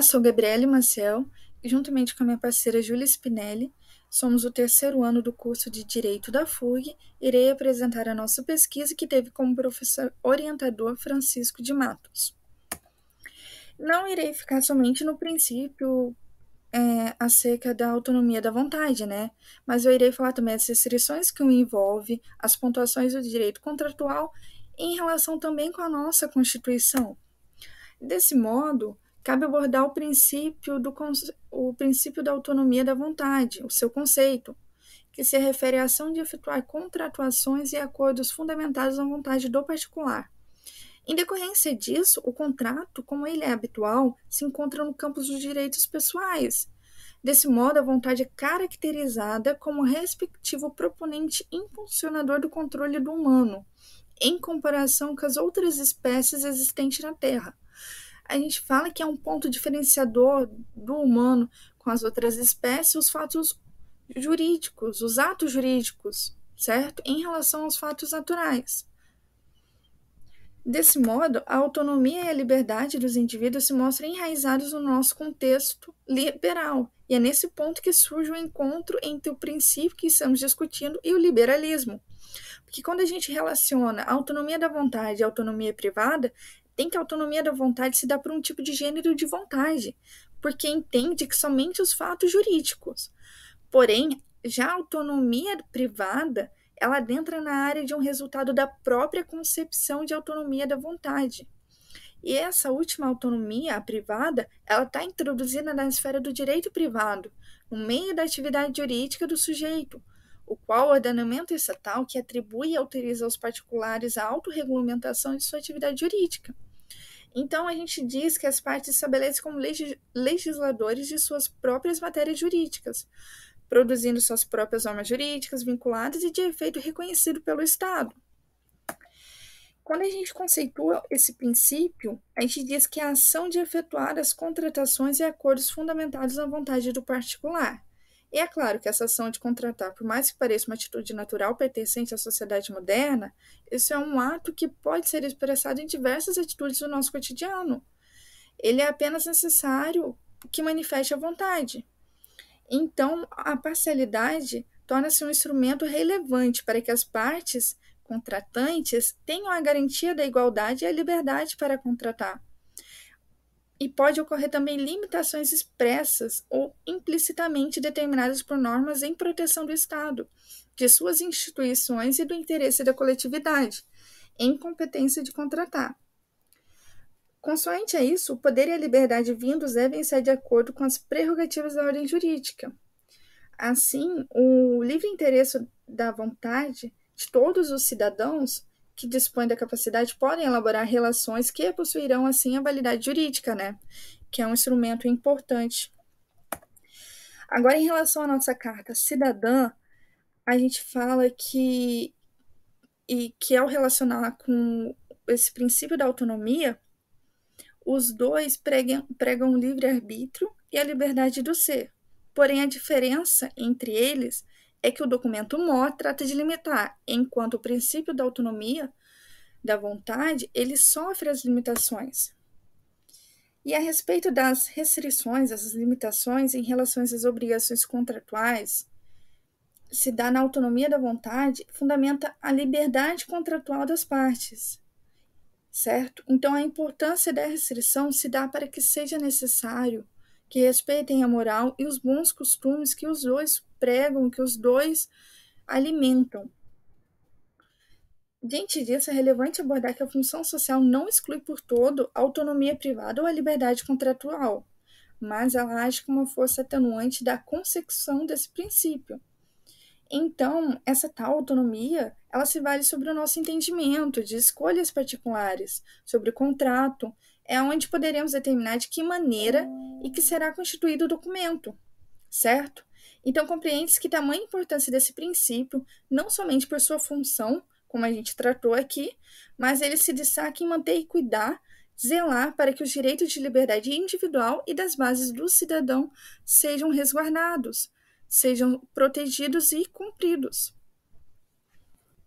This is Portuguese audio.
Olá, sou Gabriele Maciel e, juntamente com a minha parceira Júlia Spinelli, somos o terceiro ano do curso de Direito da FURG. Irei apresentar a nossa pesquisa, que teve como professor orientador Francisco de Matos. Não irei ficar somente no princípio acerca da autonomia da vontade, né? Mas eu irei falar também das restrições que o envolve, as pontuações do direito contratual, em relação também com a nossa Constituição. Desse modo, cabe abordar o princípio da autonomia da vontade, o seu conceito, que se refere à ação de efetuar contratuações e acordos fundamentados na vontade do particular. Em decorrência disso, o contrato, como ele é habitual, se encontra no campo dos direitos pessoais. Desse modo, a vontade é caracterizada como respectivo proponente impulsionador do controle do humano, em comparação com as outras espécies existentes na Terra. A gente fala que é um ponto diferenciador do humano com as outras espécies os fatos jurídicos, os atos jurídicos, certo? Em relação aos fatos naturais. Desse modo, a autonomia e a liberdade dos indivíduos se mostram enraizados no nosso contexto liberal. E é nesse ponto que surge o encontro entre o princípio que estamos discutindo e o liberalismo. Porque quando a gente relaciona a autonomia da vontade e a autonomia privada, tem que a autonomia da vontade se dá por um tipo de gênero de vontade, porque entende que somente os fatos jurídicos. Porém, já a autonomia privada, ela adentra na área de um resultado da própria concepção de autonomia da vontade. E essa última autonomia, a privada, ela está introduzida na esfera do direito privado, no meio da atividade jurídica do sujeito, o qual o ordenamento estatal que atribui e autoriza aos particulares a autorregulamentação de sua atividade jurídica. Então, a gente diz que as partes estabelecem como legisladores de suas próprias matérias jurídicas, produzindo suas próprias normas jurídicas vinculadas e de efeito reconhecido pelo Estado. Quando a gente conceitua esse princípio, a gente diz que a ação de efetuar as contratações e acordos fundamentados na vontade do particular. E é claro que essa ação de contratar, por mais que pareça uma atitude natural pertencente à sociedade moderna, isso é um ato que pode ser expressado em diversas atitudes do nosso cotidiano. Ele é apenas necessário que manifeste a vontade. Então, a parcialidade torna-se um instrumento relevante para que as partes contratantes tenham a garantia da igualdade e a liberdade para contratar. E pode ocorrer também limitações expressas ou implicitamente determinadas por normas em proteção do Estado, de suas instituições e do interesse da coletividade, em competência de contratar. Consoante a isso, o poder e a liberdade vindos devem ser de acordo com as prerrogativas da ordem jurídica. Assim, o livre interesse da vontade de todos os cidadãos que dispõem da capacidade podem elaborar relações que possuirão, assim, a validade jurídica, né? Que é um instrumento importante. Agora, em relação à nossa carta cidadã, a gente fala que ao relacionar com esse princípio da autonomia, os dois pregam o livre-arbítrio e a liberdade do ser. Porém, a diferença entre eles é que o documento maior trata de limitar, enquanto o princípio da autonomia da vontade, ele sofre as limitações. E a respeito das restrições, essas limitações em relação às obrigações contratuais, se dá na autonomia da vontade, fundamenta a liberdade contratual das partes, certo? Então, a importância da restrição se dá para que seja necessário que respeitem a moral e os bons costumes que os dois pregam, que os dois alimentam. Diante disso, é relevante abordar que a função social não exclui por todo a autonomia privada ou a liberdade contratual, mas ela age como uma força atenuante da consecução desse princípio. Então, essa tal autonomia, ela se vale sobre o nosso entendimento de escolhas particulares, sobre o contrato, é onde poderemos determinar de que maneira e que será constituído o documento, certo? Então, compreende-se que tamanha importância desse princípio, não somente por sua função, como a gente tratou aqui, mas ele se destaca em manter e cuidar, zelar para que os direitos de liberdade individual e das bases do cidadão sejam resguardados, sejam protegidos e cumpridos.